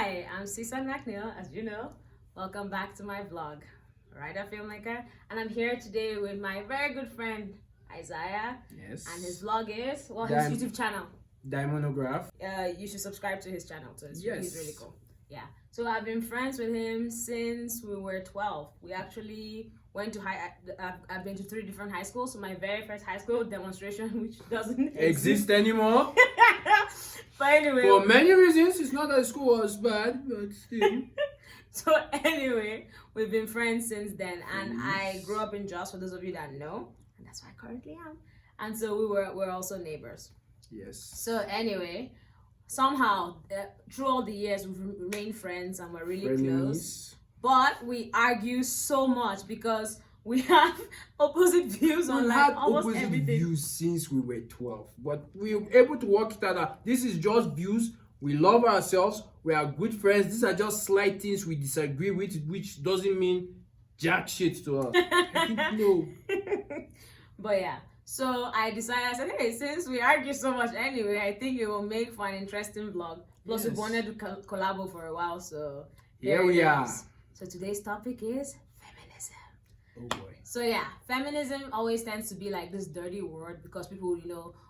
Hi, I'm Susan McNeil, as you know. Welcome back to my vlog, writer filmmaker, and I'm here today with my very good friend Isaiah. Yes. And his vlog is his YouTube channel. Diamondograph. You should subscribe to his channel too. He's really cool. Yeah. So I've been friends with him since we were 12. We actually went to I've been to 3 different high schools. So my very first high school demonstration, which doesn't exist anymore. But anyway, for many reasons, it's not that school was bad, but still. So anyway, we've been friends since then, and I grew up in Jos, for those of you that know, and that's where I currently am. And so we're also neighbors. Yes. So anyway, somehow through all the years we've remained friends and we're really close. But we argue so much because we have opposite views on like almost everything. Views since we were 12, but we were able to work it out. This is just views. We love ourselves. We are good friends. These are just slight things we disagree with, which doesn't mean jack shit to us. No. But yeah, so I said, hey, since we argue so much anyway, I think it will make for an interesting vlog. Plus, we've wanted to collabo for a while, so here we are. So today's topic is feminism. Oh boy. So yeah, feminism always tends to be like this dirty word because people,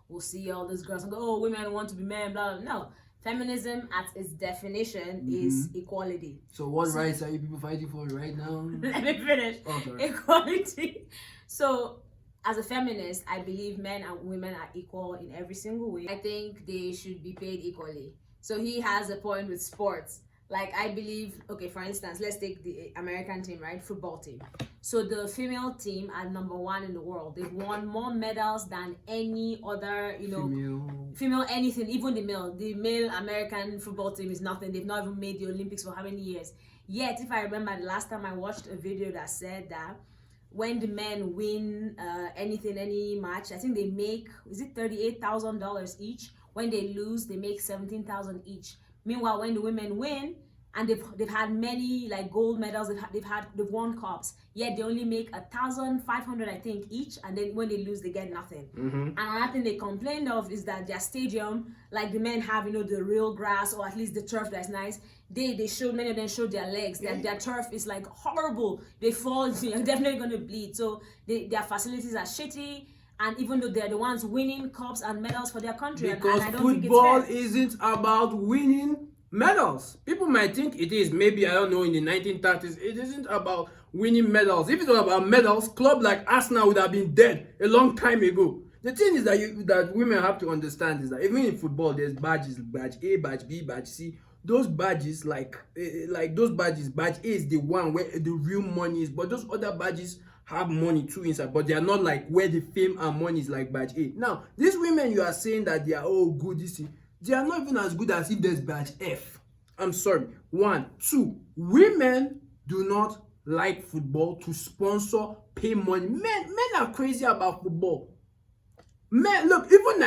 will see all these girls and go, oh, women want to be men, blah, blah. No. Feminism, at its definition, is equality. So what rights are you people fighting for right now? Let me finish. Equality. So, as a feminist, I believe men and women are equal in every single way. I think they should be paid equally. So he has a point with sports. Like, I believe, okay, for instance, let's take the American team, right? Football team. So the female team are #1 in the world. They've won more medals than any other, female anything, even the male. The male American football team is nothing. They've not even made the Olympics for how many years? Yet, if I remember the last time I watched a video that said that when the men win any match, I think they make, is it $38,000 each? When they lose, they make $17,000 each. Meanwhile, when the women win, and they've had many like gold medals, they've won cups, yet they only make $1,500 I think each, and then when they lose they get nothing. And another thing they complained of is that their stadium, like the men have the real grass or at least the turf that's nice. They showed, many of them showed their legs. Their turf is like horrible. They fall, you're definitely gonna bleed. So their facilities are shitty. And even though they're the ones winning cups and medals for their country, because and I don't football think it's isn't about winning medals. People might think it is. Maybe, I don't know, in the 1930s, it isn't about winning medals. If it was about medals, club like Arsenal would have been dead a long time ago. The thing is that women have to understand is that even in football, there's badges, badge A, badge B, badge C. Those badges, like those badges, badge A is the one where the real money is, but those other badges have money too inside, but they are not like where the fame and money is like badge A. Now, these women you are saying that they are all good, they are not even as good as if there's badge F. I'm sorry. 1, 2, women do not like football to sponsor, pay money. Men are crazy about football. Men, look, even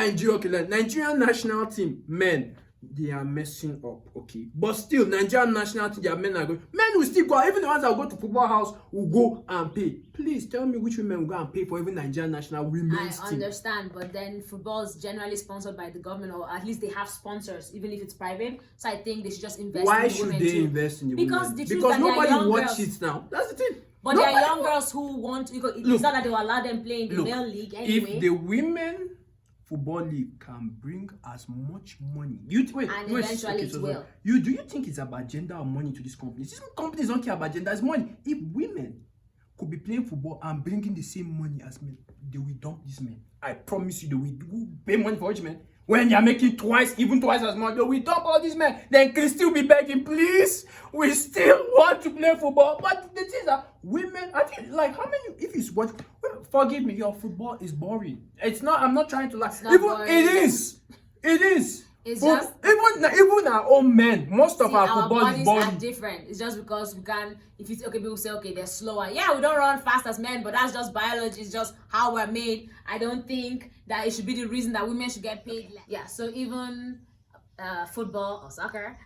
Nigerian national team, men, they are messing up, okay? But still, Nigerian national team, their men are going. Men will still go. Even the ones that will go to football house will go and pay. Please tell me which women will go and pay for even Nigerian national women's team. I understand, but then football is generally sponsored by the government, or at least they have sponsors, even if it's private. So I think they should just invest. Why in the should women they too. invest in the because women? Because nobody watches it now. That's the thing. But there are young girls who want. It's not that they will allow them play in the male league anyway. If the women football league can bring as much money, eventually it will. Do you think it's about gender or money to these companies? These companies don't care about gender, it's money. If women could be playing football and bringing the same money as men, they will dump these men. I promise you, they will pay money for each man. When they are making even twice as much, they will dump all these men. Then can still be begging, please, we still want to play football. But the thing is that women, I think, like, how many, if you watch, forgive me, your football is boring. It's not, I'm not trying to lie. It is. It's just even our own men, most of our football is boring. Our bodies are different. It's just because we can. If it's okay, people say they're slower. Yeah, we don't run fast as men, but that's just biology. It's just how we're made. I don't think that it should be the reason that women should get paid less. Yeah. So even football or soccer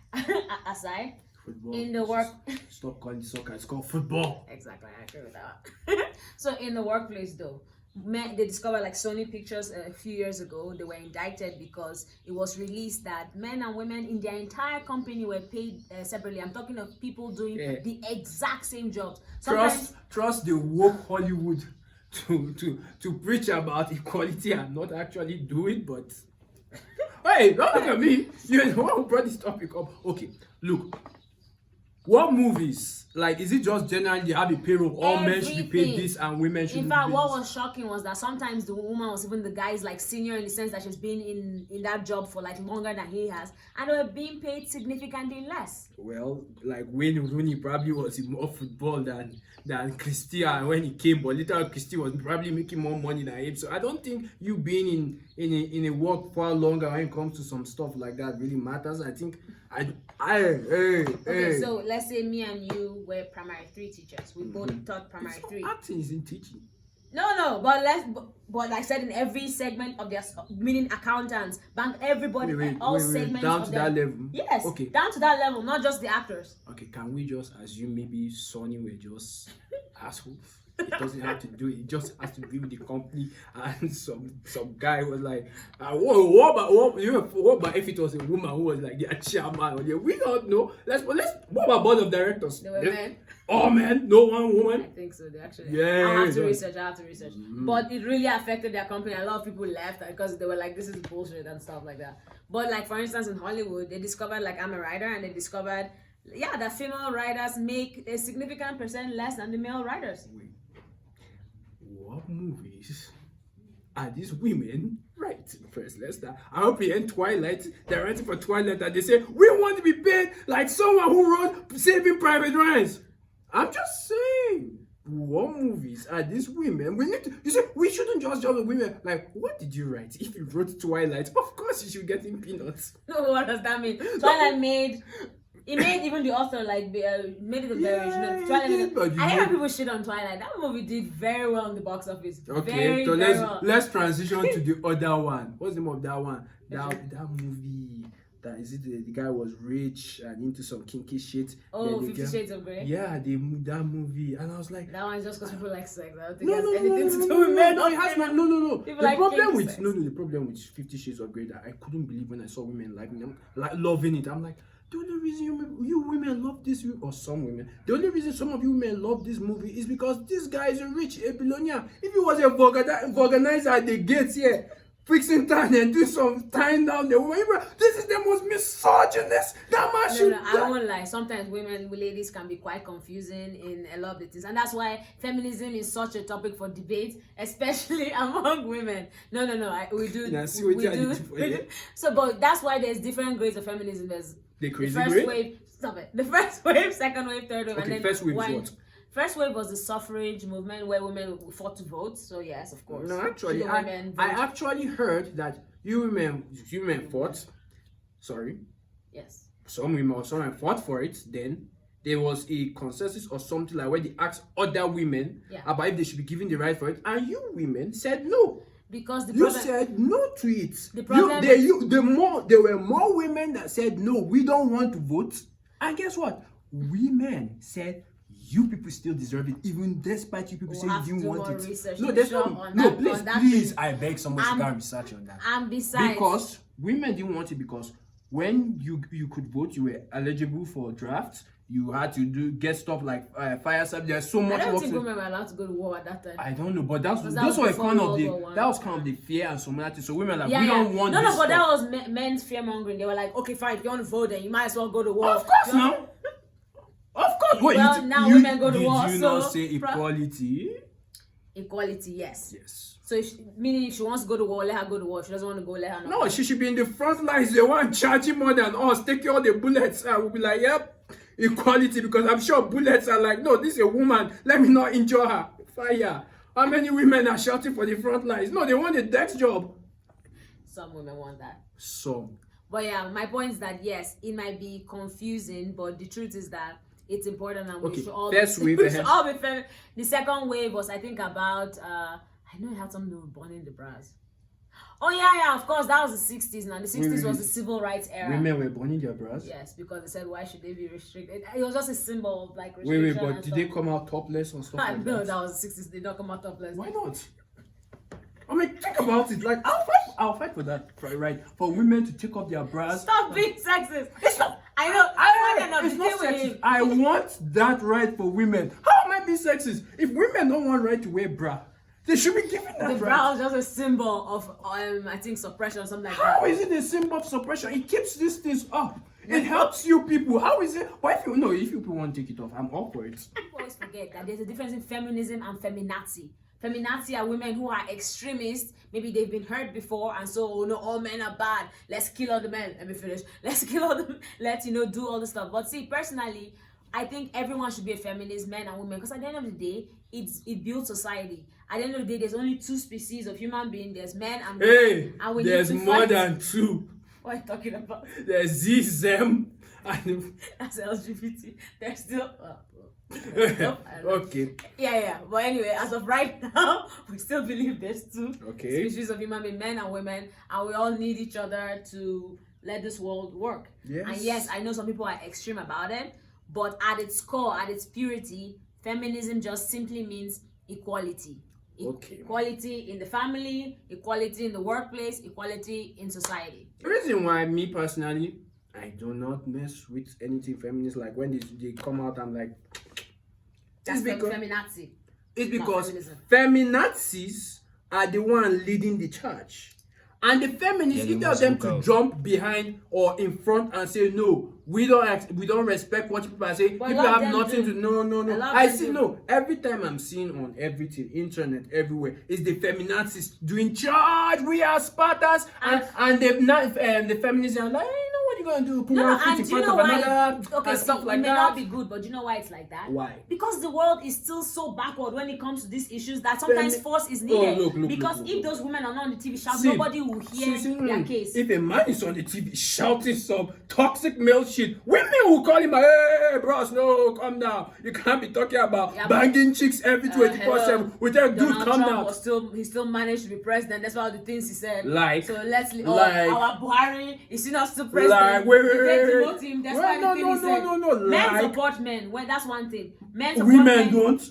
aside, football, in the work. Stop calling it soccer. It's called football. Exactly. I agree with that. So in the workplace, though. they discovered like Sony Pictures a few years ago. They were indicted because it was released that men and women in their entire company were paid separately. I'm talking of people doing the exact same jobs. Trust the woke Hollywood to preach about equality and not actually do it, but hey, don't look at me. You know who brought this topic up? Okay, look. What movies? Like, is it just generally they have a payroll? All men should be paid this and women should be paid this? In fact, what was shocking was that sometimes the woman was even the guy's like senior in the sense that she's been in that job for like longer than he has, and they were being paid significantly less. Well, like Wayne Rooney probably was in more football than Christian when he came, but later Christy was probably making more money than him. So I don't think you being in a work far longer when it comes to some stuff like that really matters. I think Okay, so let's say me and you were primary 3 teachers. We both taught primary 3. Acting isn't teaching. No, but like I said, in every segment of their, meaning accountants, bank, everybody, all segments down of to their, that level. Yes, okay, down to that level, not just the actors. Okay, can we just assume maybe Sony were just assholes? It doesn't have to do it. It just has to be with the company. And some guy was like, what about if it was a woman who was like their chairman? Or we don't know. What about board of directors? They were men. Oh man, no one woman. I think so. They actually. Yeah. I have to research. But it really affected their company. A lot of people left because they were like, "This is bullshit" and stuff like that. But like for instance, in Hollywood, they discovered like I'm a writer, and they discovered that female writers make a significant percent less than the male writers. Wait. What movies are these women writing? First, let's start. I hope you end Twilight. They're writing for Twilight and they say, we want to be paid like someone who wrote Saving Private Ryan. I'm just saying, what movies are these women? You say, we shouldn't just judge the women. Like, what did you write? If you wrote Twilight, of course you should get in peanuts. No, what does that mean? Twilight made even the author made it a very Twilight. I hear people shit on Twilight. That movie did very well in the box office. Okay, so let's transition to the other one. What's the name of that one? That movie. That is it. The guy was rich and into some kinky shit. Oh, 50 Shades of Grey. Yeah, that movie, and I was like, that one's just because people like sex. I don't think it has anything to do with men. No, it has not. No. The problem with 50 Shades of Grey that I couldn't believe when I saw women like loving it. I'm like, the only reason you women love this, or some women, the only reason some of you women love this movie is because this guy is a billionaire. If he was a organizer at the gates here, fixing time and do some tying down the woman, this is the most misogynist that man should. I won't lie. Sometimes ladies can be quite confusing in a lot of the things, and that's why feminism is such a topic for debate, especially among women. We do. So, but that's why there's different grades of feminism. There's the crazy first grade? wave. Stop it. The first wave, second wave, third wave, okay, and then first wave is what? First wave was the suffrage movement where women fought to vote. So yes, of course. No, actually, I actually heard that you women fought. Sorry. Yes. Some women fought for it. Then there was a consensus or something like where they asked other women about if they should be given the right for it, and you women said no. Because you said no to it. The problem there were more women that said no, we don't want to vote, and guess what? Women said you people still deserve it, even despite you people saying you didn't want it. No, there's please, I beg someone to go and research on that. And besides, because women didn't want it because when you could vote, you were eligible for drafts. You had to get stuff like fire service. There's so much. I don't think women were allowed to go to war at that time. I don't know, but that was kind of the fear and some other things. So women we don't want. No, but that was men's fear mongering. They were like, okay, fine, if you want to vote, then you might as well go to war. Of course, no. Of course. Well, now women go to war. Did you not say equality? Equality, yes. Yes. So, meaning if she wants to go to war, let her go to war. If she doesn't want to go, let her not. No, she should be in the front lines. The one charging more than us, taking all the bullets. I will be like, yep. Equality, because I'm sure bullets are like, no, this is a woman, let me not injure her. Fire. How many women are shouting for the front lines? No, they want a desk job. Some women want that. Some. But yeah, my point is that yes, it might be confusing, but the truth is that it's important, and we should all be fair. The second wave was, I think, about I know it had something to do with burning the bras. Oh yeah, of course, that was the 60s now. The 60s was the civil rights era. Women were burning their bras? Yes, because they said, why should they be restricted? It was just a symbol of like restriction. But did they come out topless or stuff like that? No, that was the 60s. They don't come out topless. Why not? I mean, think about it. Like, I'll fight for that right for women to take off their bras. Stop being sexist. I know. It's not sexist. I want that right for women. How am I being sexist? If women don't want right to wear bra, they should be given that The right. bra is just a symbol of I think suppression or something like How that. is it a symbol of suppression? It keeps these things up. It helps you people. How is it? Why if you people want to take it off, I'm all for it. People always forget that there's a difference in feminism and feminazi. Feminazi are women who are extremists. Maybe they've been hurt before, and so all men are bad. Let's kill all the men. Let me finish. Let's kill all the. Let's do all the stuff. But see, personally, I think everyone should be a feminist, men and women, because at the end of the day, it builds society. At the end of the day, there's only two species of human being. There's men and women. Hey, and we there's need to more fight. than two. What are you talking about? There's Z, them, and That's LGBT. There's still. okay. Yeah. But anyway, as of right now, we still believe there's two Okay. species of human being, men and women, and we all need each other to let this world work. Yes. And yes, I know some people are extreme about it, but at its core, at its purity, feminism just simply means equality. Okay. Equality in the family, equality in the workplace, equality in society. The reason why me personally, I do not mess with anything feminist. Like when they come out, I'm like, That's because feminazi. it's not because feminism. feminazis are the one leading the charge. And the feminists, Yeah, you they tell must them look to out. jump behind or in front and say no, we don't respect what people are saying. But a People lot of have them nothing do. to no. A lot of I them see do. no. Every time I'm seeing on everything, internet, everywhere, is the feminazis doing charge. We are Spartans, and the feminists are like, you know what you're gonna do? Put No, one foot and in do you front know of why? another, Okay, and see, stuff like it may that. not be good, but do you know why it's like that? Why? Because the world is still so backward when it comes to these issues that sometimes force is needed. look, because look. if those women are not on the TV shout, See, nobody will hear their case. If a man is on the TV shouting some toxic male shit, women will call him like, hey, bros, no, calm down. You can't be talking about banging chicks every 24/7. We tell dude, Donald calm Trump down. he still managed to be president. That's why all the things he said. Like, so let's like, our Buhari is still not still president. Like, wait. They demote him. That's why the thing he said. No. Men Like, support men. Well, that's one thing. Men support women men. don't.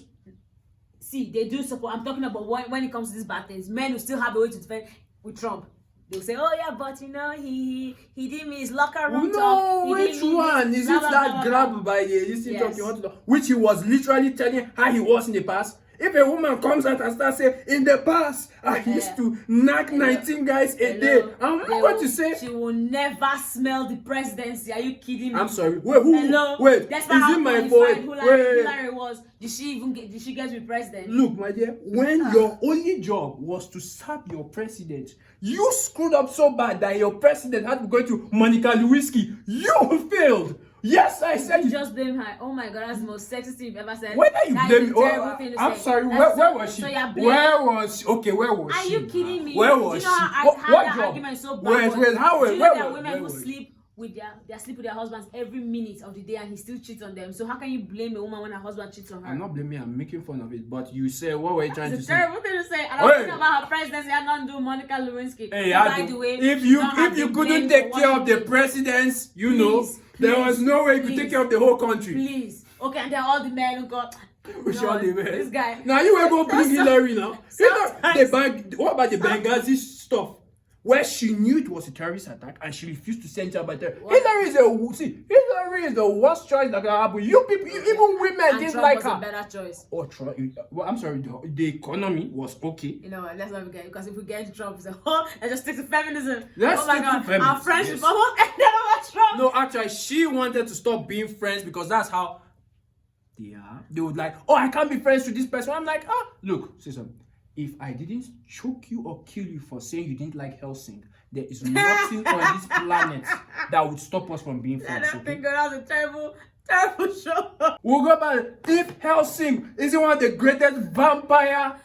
See, they do support. I'm talking about when it comes to these bad things. Men will still have a way to defend with Trump. They'll say, "Oh yeah, but he didn't mean his locker room talk. No, He which didn't mean one? this, Is blah, it blah, that blah, grab blah." by the listing Yes. talk you want to know? Which he was literally telling how he was in the past? If a woman comes out and starts saying, in the past, I used to knock 19 guys a day, I'm not going to say, She will never smell the presidency. Are you kidding me? I'm sorry. Wait, who? Hello? Wait, That's is not how it my qualified fault? Hillary was. Did she get to be president? Look, my dear, when your only job was to serve your president, you screwed up so bad that your president had to go to Monica Lewinsky. You failed. Yes, I said You it. just blame her. Oh my God, that's the most sexist thing you've ever said. Whether you That blame is me, a terrible thing to I'm say. sorry. That's Where was she? So you're blaming. Where was she? Okay, where was Are she? you kidding me? Where Do was you know she? how What that job? argument is so Wait, backward? how? Do you know Where there are was- women where who was- sleep with they sleep with their husbands every minute of the day and he still cheats on them. So how can you blame a woman when her husband cheats on her? I'm not blaming. I'm making fun of it. But you say what were you trying to It's a say? terrible thing to say. And I'm Hey. talking about her presidency and not do Monica Lewinsky. Hey, And I by do. the way, if she you don't have if you the couldn't blame take for care what of she the did. presidents, you know, Please, there was no way you could please. take care of the whole country. Please. Okay, and then all the men who got Which no, are the men? this guy. Now you were going to bring Hillary now. You know, Sometimes- what about the Benghazi stuff? Where she knew it was a terrorist attack and she refused to send her by terror. Hillary is the worst choice that can happen. You people, even women And didn't Trump like was a her. better choice. Oh, well, I'm sorry. The economy was okay. You know what? Let's not forget because if we get into Trump, it's like, oh, let's just stick to feminism. Let's oh my stick to God, feminism, our friendship yes. almost ended over Trump. No, actually, she wanted to stop being friends because that's how they are. They would like, oh, I can't be friends with this person. I'm like, look, say something. If I didn't choke you or kill you for saying you didn't like Helsing, there is nothing on this planet that would stop us from being I friends. don't Okay? think that was a terrible show. We'll go back. If Helsing is one of the greatest vampire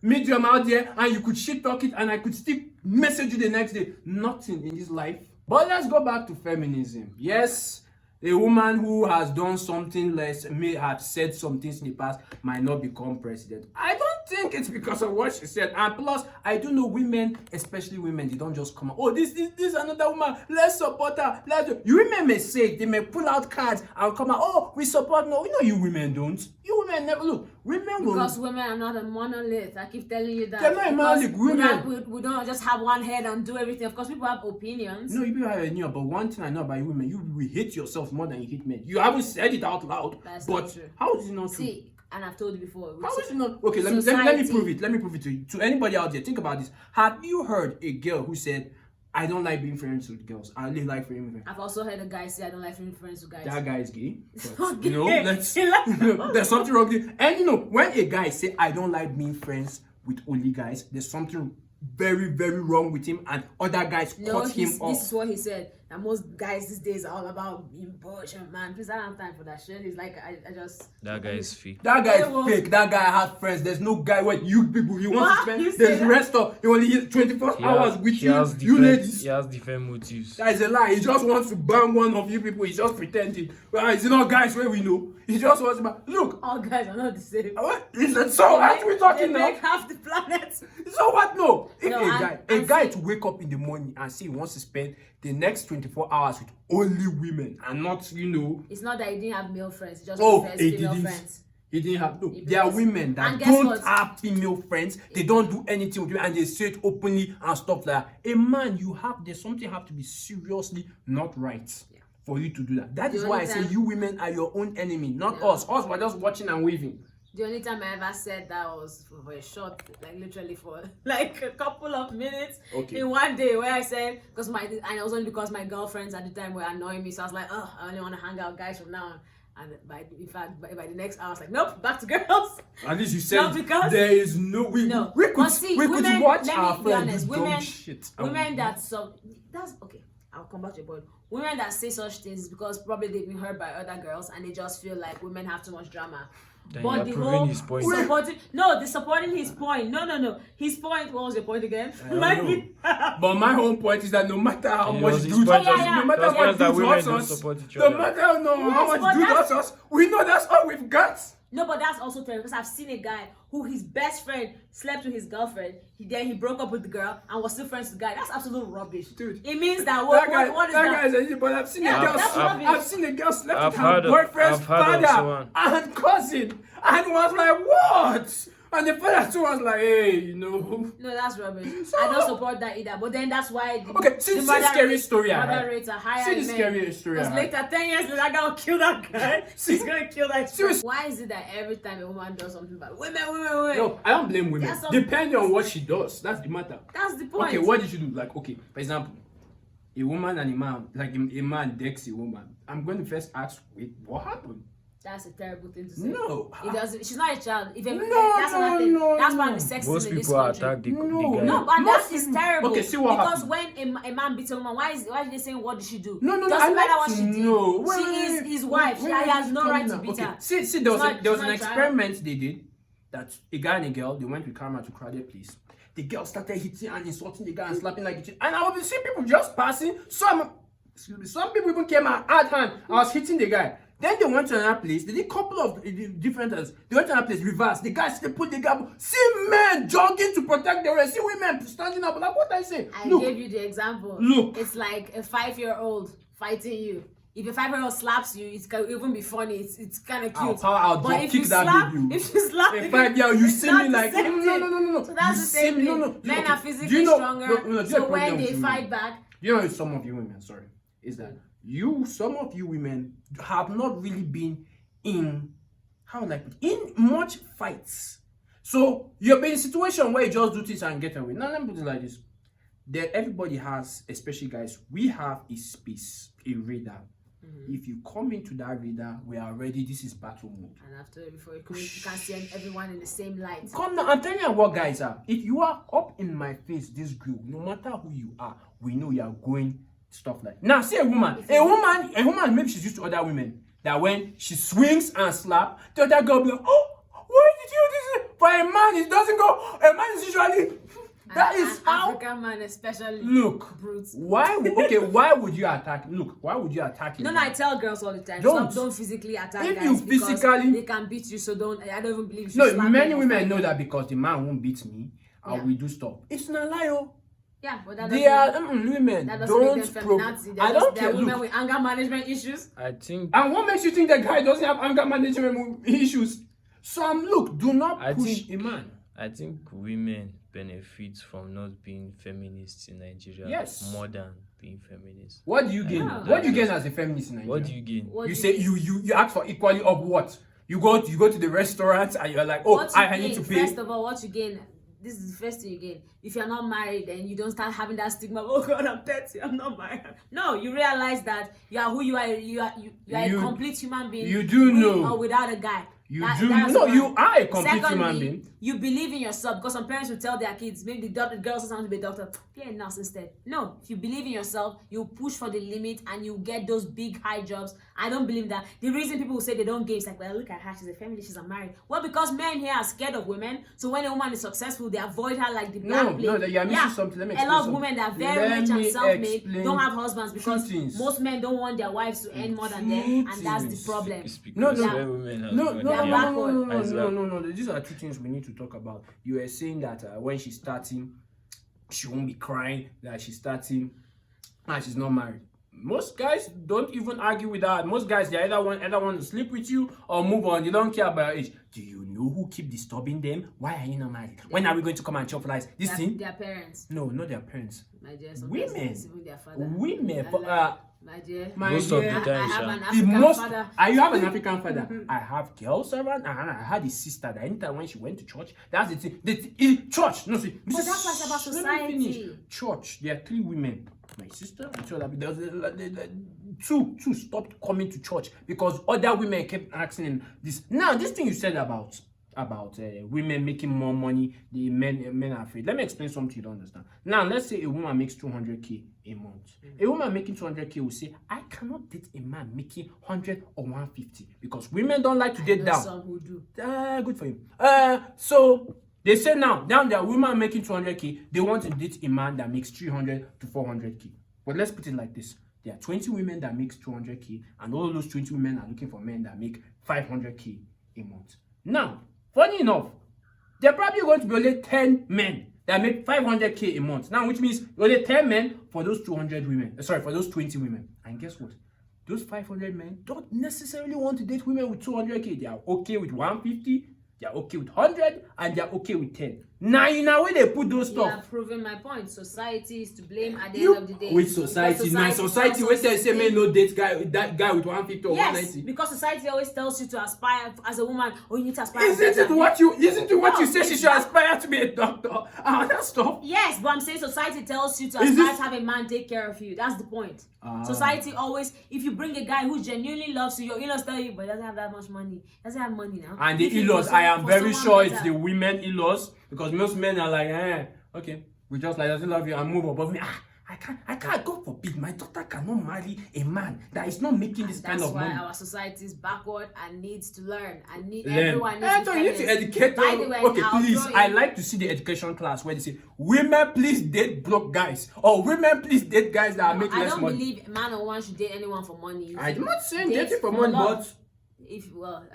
medium out there, and you could shit talk it, and I could still message you the next day, nothing in this life. But let's go back to feminism. Yes, a woman who has done something less, may have said some things in the past, might not become president. I don't think it's because of what she said. And plus, I do know women, especially women, they don't just come out. Oh, this another woman. Let's support her. You women may say it. They may pull out cards and come out. Oh, we support. No, you know you women don't. You women never look. Women will. Because women are not a monolith. I keep telling you that. They're not a monolith. We don't just have one head and do everything. Of course, people have opinions. No, you people have opinion, but one thing I know about you women, you will hate yourself more than you hate men. You haven't said it out loud. That's but not true. How is it not true? See, and I've told you before. How is it not? Okay, let me prove it. Let me prove it to you. To anybody out there, think about this. Have you heard a girl who said, I don't like being friends with girls. I only like being friends. I've also heard a guy say I don't like being friends with guys. That guy is gay. But, You know, there's something wrong with it. And when a guy say I don't like being friends with only guys, there's something very, very wrong with him, and other guys cut him off. This is what he said. That most guys these days are all about being bush and man. Please, I don't have time for that shit. He's like, I just. That guy is fake. That guy is fake. That guy has friends. There's no guy where you people you want to spend. There's rest of. He only 24 hours with you ladies. He has different motives. That is a lie. He just wants to bang one of you people. He's just pretending. Well, is it not guys where we know? He just wants to look. All guys are not the same. What? So what we talking they now? make half the planet. So what? No. If No, a guy to wake up in the morning and say he wants to spend the next 24 hours with only women and not, It's not that he didn't have male friends. He just Oh, prefers he female didn't. friends. He didn't have. No, He there are prefers- women that And guess don't what? have female friends. They don't do anything with you, and they say it openly and stuff like that. A man, there's something have to be seriously not right for you to do that. That is why I say you women are your own enemy, not us. Us, we're just watching and waving. The only time I ever said that was for a short, like literally for like a couple of minutes in one day, where I said, and it was only because my girlfriends at the time were annoying me, so I was like, oh, I only want to hang out guys from now on. And by the next hour, I was like, nope, back to girls. At least you said because there is no we could watch our friends do shit. Women that's okay. I'll come back to your point. Women that say such things is because probably they've been hurt by other girls and they just feel like women have too much drama. Then But the whole his point. they're supporting his point. No. His point, what was your point again? But my whole point is that no matter how much dudes, no matter what dudes hurt us, no matter how much dudes hurt us, we know that's all we've got. No, but that's also terrible because I've seen a guy who his best friend slept with his girlfriend. He broke up with the girl and was still friends with the guy. That's absolute rubbish, dude. It means that what is that? That guy but I've seen a girl slept with her boyfriend's father and cousin, and was like, what? And the father too was like, hey, No, that's rubbish. I don't support that either. But then that's why see the scary story murder rates are higher. See the scary story. Because later, 10 years later, that guy will kill that guy. He's gonna kill that guy. Why is it that every time a woman does something bad, women? No, I don't blame women. Depending on what she does, that's the matter. That's the point. Okay, what did you do? Like, okay, for example, a woman and a man, like a man decks a woman. I'm going to first ask, wait, what happened? That's a terrible thing to say. No. It doesn't. She's not a child. That's why the sex Most in this people country. attack the guy. No, but that is terrible. Okay, see what because happened. when a man beats a woman, why are they saying what did she do? No, doesn't matter like what she did. She is his wife. He has no right to beat her. See, there was an experiment they did that a guy and a girl, they went with camera to crowded place. The girl started hitting and insulting the guy and slapping like a and I was seeing people just passing. Some people even came and had hand. I was hitting the guy. Then they went to another place. They did a couple of different things. They went to another place, reverse. The guys, they put the guy. See men jogging to protect the rest. See women standing up. Like what I say. I gave you the example. Look. It's like a 5-year-old fighting you. If a 5-year-old slaps you, it can even be funny. It's kind of cute. But if you slap, if you slap a 5-year-old, you see me like no. So that's the same thing. Men are physically stronger. So when they fight back, some of you women, is that some of you women have not really been in much fights. So you're in a situation where you just do this and get away. Now let me put it like this. Everybody has, especially guys, we have a space, a radar. If you come into that radar, we are ready. This is battle mode. And after before you can see everyone in the same light. Come now, I'm telling you what guys are. If you are up in my face, this group, no matter who you are, we know you are going stuff like now. See a woman, maybe she's used to other women that when she swings and slap, the other girl be like, oh, why did you do this? For a man, it doesn't go. A man is usually that is how African man especially. Look, brutes. Why would you attack? Look, why would you attack him? No, I tell girls all the time. Don't physically attack if guys you physically, they can beat you. So I don't even believe. No, many women know that because the man won't beat me, I will do stuff. It's not a lie. Yeah, but that they are women. That don't make them feminazi. I don't care. Women with anger management issues. I think. And what makes you think that guy doesn't have anger management issues? Some look, do not I push think- a man. I think women benefit from not being feminists in Nigeria Yes. more than being feminists. What do you gain? Yeah. What do you gain as a feminist in Nigeria? What do you gain? What You do say you ask for equally of what? You go to the restaurant and you're like, oh, what you I need to gain, pay. first of all, what you gain, this is the first thing you gain. If you're not married, then you don't start having that stigma. Oh God, I'm 30, I'm not married. No, you realize that you are who you are. You are a You- complete human being. you do with know. or without a guy. That's No, one. you are a complete Secondly, human being. you believe in yourself, because some parents will tell their kids, maybe the girls also want to be a doctor, be a nurse instead. No, if you believe in yourself, you push for the limit and you get those big high jobs. I don't believe that. The reason people will say they don't gain is like, well, look at her, she's a feminist, she's unmarried. Well, because men here are scared of women, so when a woman is successful, they avoid her like the black plague. No, you're missing something. Let me a explain lot of something. women that are very Let rich and me self-made explain don't have husbands because two things. most men don't want their wives to earn more than Two them, and that's the things. problem. It's No, because no. when women have No, money, no, They are no, backward. no. These are two things we need to talk about. You were saying that when she's starting, she won't be crying that she's starting and she's not married. Most guys don't even argue with that. Most guys, they either want to sleep with you or move on. They don't care about your age. Do you know who keep disturbing them? Why are you not married? When are we going to come and chop rice? This thing? Their parents. No, not their parents. My dear, sometimes Women. it's even their father. Women. My dear. My Most of dear, the I time, have Sha. an the African most father. you have an African father. I have girls around, and I had a sister that anytime when she went to church, that's the thing. In church, no see. But that's what's about let me finish. society. Church, there are 3 women. My sister and 2 other people. Two stopped coming to church because other women kept asking him this. Now, this thing you said about women making more money, the men are afraid. Let me explain something you don't understand. Now, let's say a woman makes 200k a month. A woman making 200k will say, I cannot date a man making 100 or 150 because women don't like to date down. Some who do. Good for you. So they say now there are women making 200k. They want to date a man that makes 300 to 400k. But let's put it like this: there are 20 women that makes 200k, and all those 20 women are looking for men that make 500k a month. Now, funny enough, there are probably going to be only 10 men that make 500k a month. Now, which means only 10 men for those 200 women. Sorry, for those 20 women. And guess what? Those 500 men don't necessarily want to date women with 200k. They are okay with 150, they are okay with 100, and they are okay with 10. Now, in a way, they put those You are stuff. proving my point. Society is to blame at the You end of the day. with society, now society, tells wait till us you say, to man, no date that guy with 150 or Yes, 190. because society always tells you to aspire as a woman. Oh, you need to aspire. Isn't it what you say she it's should not. aspire to be a doctor? That stuff. Yes, but I'm saying society tells you to Is aspire this- to have a man take care of you. That's the point. Ah. Society always, if you bring a guy who genuinely loves you, your in-laws tell you, but he doesn't have that much money. Doesn't have money now. And the If you in-laws, for I am for very someone sure it's better. the women in-laws because most men are like, okay, we just like doesn't love you and move on. But me, I can't. God forbid, my daughter cannot marry a man that is not making this kind That's of why money. our society is backward and needs to learn. And Learn. everyone needs So you need to feminist. educate By them. the way, Okay, I'll please. throw I in- like to see the education class where they say, women please date broke guys, or women please date guys that make I less don't money. believe man or woman should date anyone for money. I'm not saying Date dating for for money, love. but If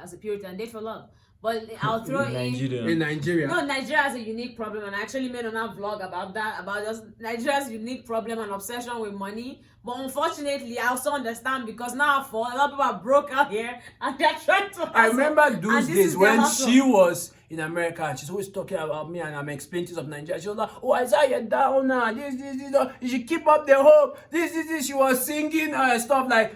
as a Puritan, date for love. But I'll throw in. Nigeria. in Nigeria. No, Nigeria has a unique problem, and I actually made another vlog about that, about just Nigeria's unique problem and obsession with money. But unfortunately, I also understand because now for a lot of people are broke out here and they're trying to. I hustle. remember those And this days is their when hustle. she was in America and she's always talking about me and I'm explaining things of Nigeria. She was like, oh, Isaiah, you're down now. This. You should keep up the hope. This. She was singing stuff like,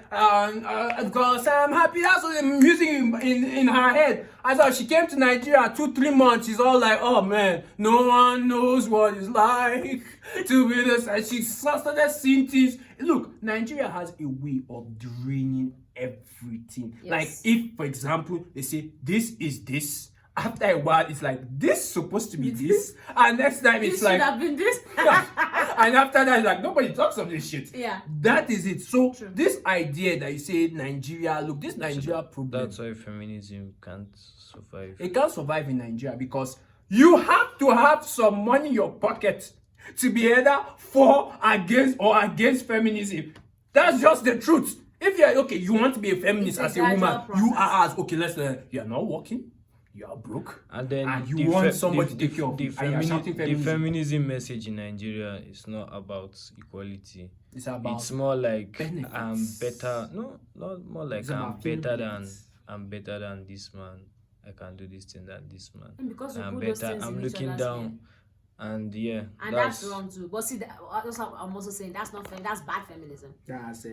because I'm happy. That's what the music in her head. I thought she came to Nigeria 2-3 months. She's all like, oh man, no one knows what it's like to be this. And she started seeing things. Look, Nigeria has a way of draining everything. Yes. Like if, for example, they say this is this. After a while, it's like this is supposed to be this, and next time This it's should like, have been this. and after that, it's like nobody talks of this shit. Yeah. That is it. So True. this idea that you say Nigeria, look, this Nigeria problem, That's why feminism can't survive. it can't survive in Nigeria because you have to have some money in your pocket to be either for, against, or against feminism. That's just the truth. If you're okay, you want to be a feminist It's a as a woman, gradual you process. are as okay. Let's you are not working, you are broke, And then and you the want fe- somebody the- to take care of the you, and you're shouting the feminism. feminism message in Nigeria is not about equality. It's about It's more like benefits. I'm better. No, not more like It's I'm about better than benefits. I'm better than this man. I can do this thing than this man. And because we I'm put those better. things I'm in each looking other's down, head. and yeah, And that's wrong too. But see, that's what I'm also saying, that's not that's bad feminism. That's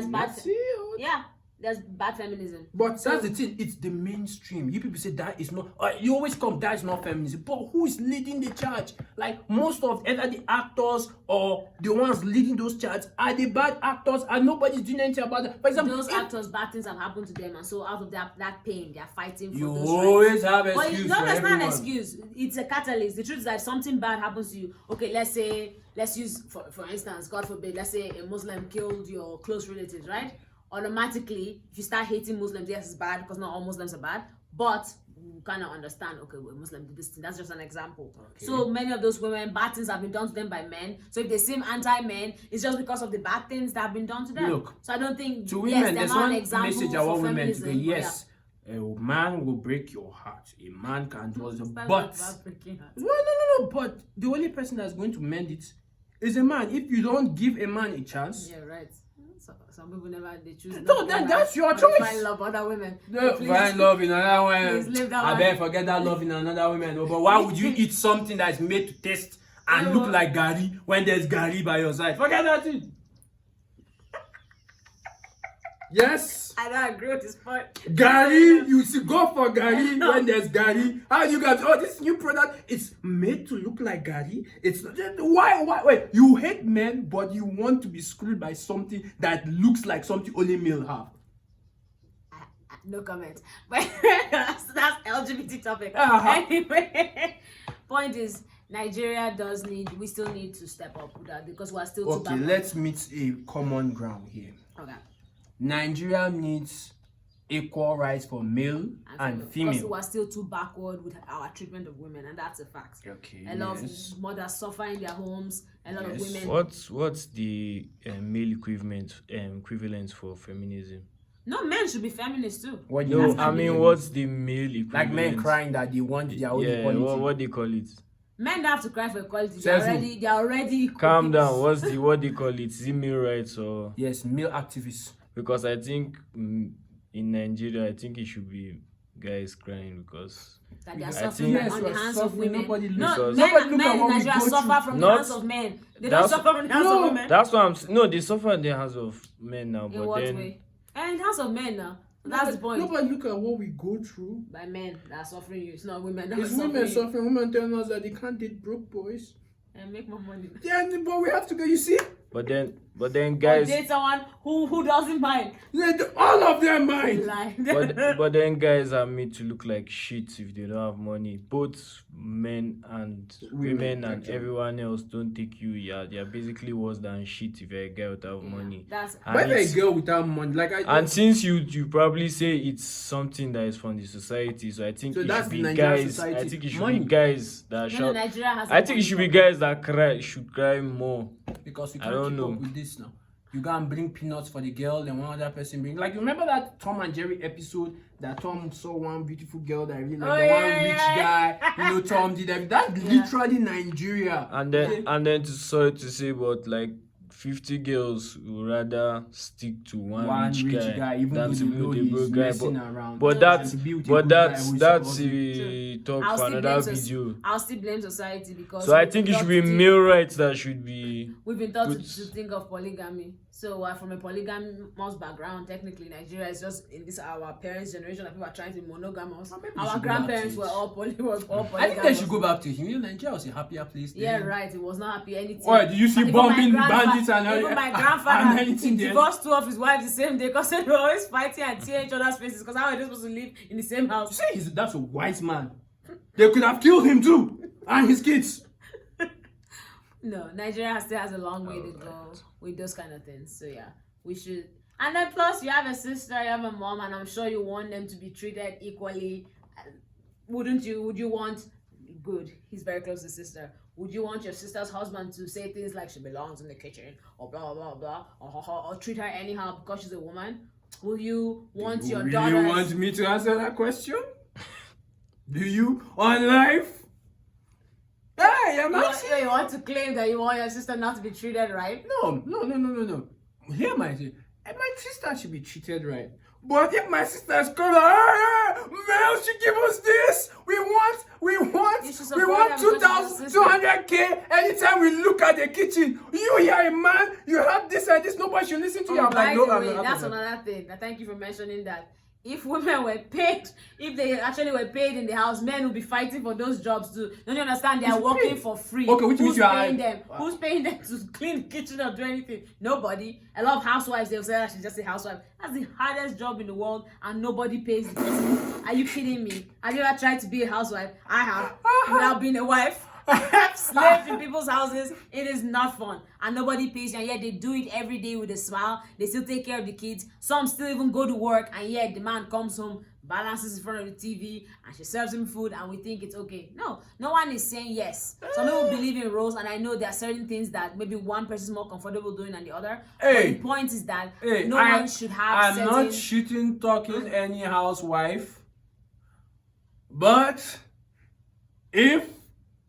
bad. See, Yeah, that's bad feminism. But that's the thing, it's the mainstream. You people say that is not, you always come, that is not feminism. But who is leading the charge? Like, most of either the actors or the ones leading those charges are the bad actors, and nobody's doing anything about it. For example, Those actors, bad things have happened to them, and so out of that pain, they are fighting for you those always rights. have But excuse no, for that's not an everyone. excuse. It's a catalyst. The truth is that if something bad happens to you, okay, let's use for instance, God forbid, let's say a Muslim killed your close relatives, right? Automatically, if you start hating Muslims, yes, it's bad because not all Muslims are bad, but you kind of understand, okay, well, Muslim did this thing. That's just an example. Okay. So many of those women, bad things have been done to them by men. So if they seem anti-men, it's just because of the bad things that have been done to them. Look, so I don't think to yes, women, they're there's not an one example message I for want women to feminism, go. but Yes, a man will break your heart. A man can do it, That's but about breaking hearts. no. But the only person that's going to mend it is a man. If you don't give a man a chance, Yeah, right. Some people never they choose. No, that's your choice. Find love other women. no, Please. find love in another Please woman. leave that I one. bet forget that love in another woman. No, but why would you eat something that's made to taste and Yeah, look well. like Gary when there's Gary by your side? Forget that thing. Yes. I don't agree with this point. Gary, you see, go for Gary when there's Gary. How you guys? Oh, this new product, it's made to look like Gary. It's why? Wait, you hate men, but you want to be screwed by something that looks like something only male have. No comment. But that's LGBT topic. Uh-huh. Anyway, point is, Nigeria we still need to step up with that because we're still too Okay, bad. let's meet a common ground here. Okay. Nigeria needs equal rights for male and Because female. we're still too backward with our treatment of women, and that's a fact. Okay. A lot of mothers suffer in their homes. A lot of Yes. women. What's the male equivalent for feminism? No, men should be feminists too. What do you No, mean? I mean, what's the male equivalent? Like men crying that they want their own Yeah, equality. what they call it? Men don't have to cry for equality. Says who? They're already equal. Calm down. What they call it? Is it male rights or? Yes, male activists. Because I think in Nigeria, I think it should be guys crying because That they are I suffering think- on the Yes, hands we're of suffering. women. Nobody No, looks- men Nobody look at in what we Nigeria go suffer through. from the Not- hands of men. They don't that's- suffer from the hands No. of women. that's why no, they suffer in the hands of men now, In but what then way? And in the hands of men now. That's the point. Nobody look at what we go through. By men that are suffering you. It's not women that are It's suffering women you. suffering. Women telling us that they can't date broke boys. And make more money. Yeah, but we have to go. You see, but then Or guys, date someone who doesn't mind. all of them mind. Like, but then guys are made to look like shit if they don't have money. Both men and women and actually. everyone else don't take you. Yeah, they are basically worse than shit if you're a guy without money. that's And Why a it's- girl without money? Like And since you probably say it's something that is from the society, so I think So it that's should the be Nigerian guys. society. I think it should Money. be guys that no, shout. Nigeria has. I think it should be guys that should cry more. because you I can't don't keep know. up with this now. You go and bring peanuts for the girl, then one other person bring. Like, you remember that Tom and Jerry episode that Tom saw one beautiful girl that really liked, Oh, the yeah, one rich yeah. guy. You know, Tom did that. That's literally Nigeria. And then sorry to say, but like 50 girls would rather stick to one rich guy even though than they to know be the he's broke guy. messing around. But No, that's to be with a but good guy that's who is that's supportive. a talk I'll for still another blame video. I'll still blame society because. So I we've think been it should taught be to think- male rights that should be. We've been taught Good. to think of polygamy. So from a polygamous background, technically Nigeria is just in this our parents' generation that people are trying to be monogamous. Maybe they Our should go back grandparents to were it. all polygamous. I think they should go back to him. You know, Nigeria was a happier place. Yeah, then. right. It was not happy anything. Why, did you see Even bombing my grandfa- bandits and even my and grandfather anything there? divorced two of his wives the same day because they were always fighting and tearing each other's faces. Because how are they supposed to live in the same house? See, that's a wise man. They could have killed him too, and his kids. No, Nigeria still has a long way to go with those kind of things. So yeah, we should. And then plus, you have a sister, you have a mom, and I'm sure you want them to be treated equally. Wouldn't you? Would you want? Good. He's very close to sister. Would you want your sister's husband to say things like she belongs in the kitchen or blah blah blah blah, or treat her anyhow because she's a woman? Will you want Do your you daughter? really want me to answer that question? Do you on life? Hey, I'm asking. You want to claim that you want your sister not to be treated right? No. Here, my sister should be treated right. But if my sisters come like, Mel, she give us this. We want You should support them because she's a 2,200K anytime we look at the kitchen. You are a man, you have this and this, nobody should listen to you. I'm by like, no, the I'm way, not. that's another thing. Now, thank you for mentioning that. If women were paid, if they actually were paid in the house, men would be fighting for those jobs too. Don't you understand? They are working for free. Okay, which means Who's you are paying them? Wow. Who's paying them to clean the kitchen or do anything? Nobody. A lot of housewives, they'll say that she's just a housewife. That's the hardest job in the world, and nobody pays the person. Are you kidding me? Have you ever tried to be a housewife? I have, without being a wife. I have slaved in people's houses. It is not fun, and nobody pays you, and yet they do it every day with a smile. They still take care of the kids. Some still even go to work, and yet the man comes home, balances in front of the TV, and she serves him food, and we think it's okay. No one is saying yes. Some people believe in roles, and I know there are certain things that maybe one person is more comfortable doing than the other. Hey. But the point is that Hey, one should have I'm not shooting, talking any housewife. But if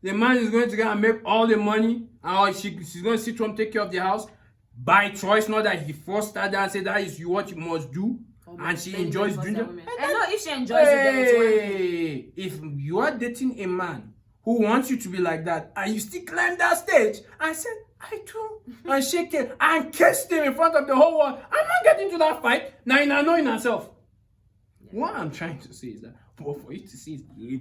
the man is going to go and make all the money, and she's going to sit home, take care of the house by choice, not that he forced her down and said that is what you must do, and she enjoys doing it. I know if she enjoys it, then it's one thing. If you are dating a man who wants you to be like that, and you still climb that stage and say, I do, and shake it and kiss him in front of the whole world, I'm not getting to that fight. Now, in knowing herself. What I'm trying to say is that for you to see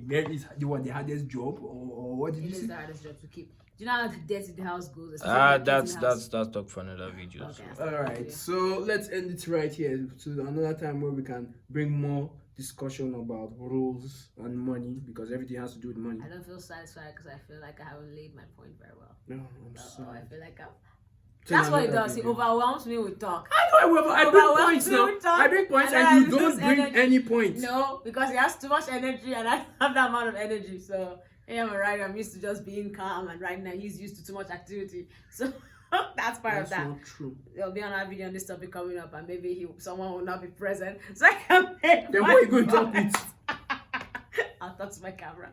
where is the hardest job, or what did you It is say? the hardest job to keep. Do you know how dirty the house goes? That's talk for another video. Okay. All right, so let's end it right here to another time where we can bring more discussion about rules and money, because everything has to do with money. I don't feel satisfied because I feel like I haven't laid my point very well. No, I'm sorry. I feel like I'm... So That's what it another does. It video. overwhelms me with talk. I know, I bring Overwhelms points me now. with talk, I bring points, and and I you lose don't bring energy. any points. No, because he has too much energy and I don't have that amount of energy. So, hey, I'm a writer. I'm used to just being calm, and right now he's used to too much activity. So, that's part of that. So true. There'll be another video on this topic coming up, and maybe someone will not be present. So I can make Then my what are you going to talk point. with? I'll talk to my camera.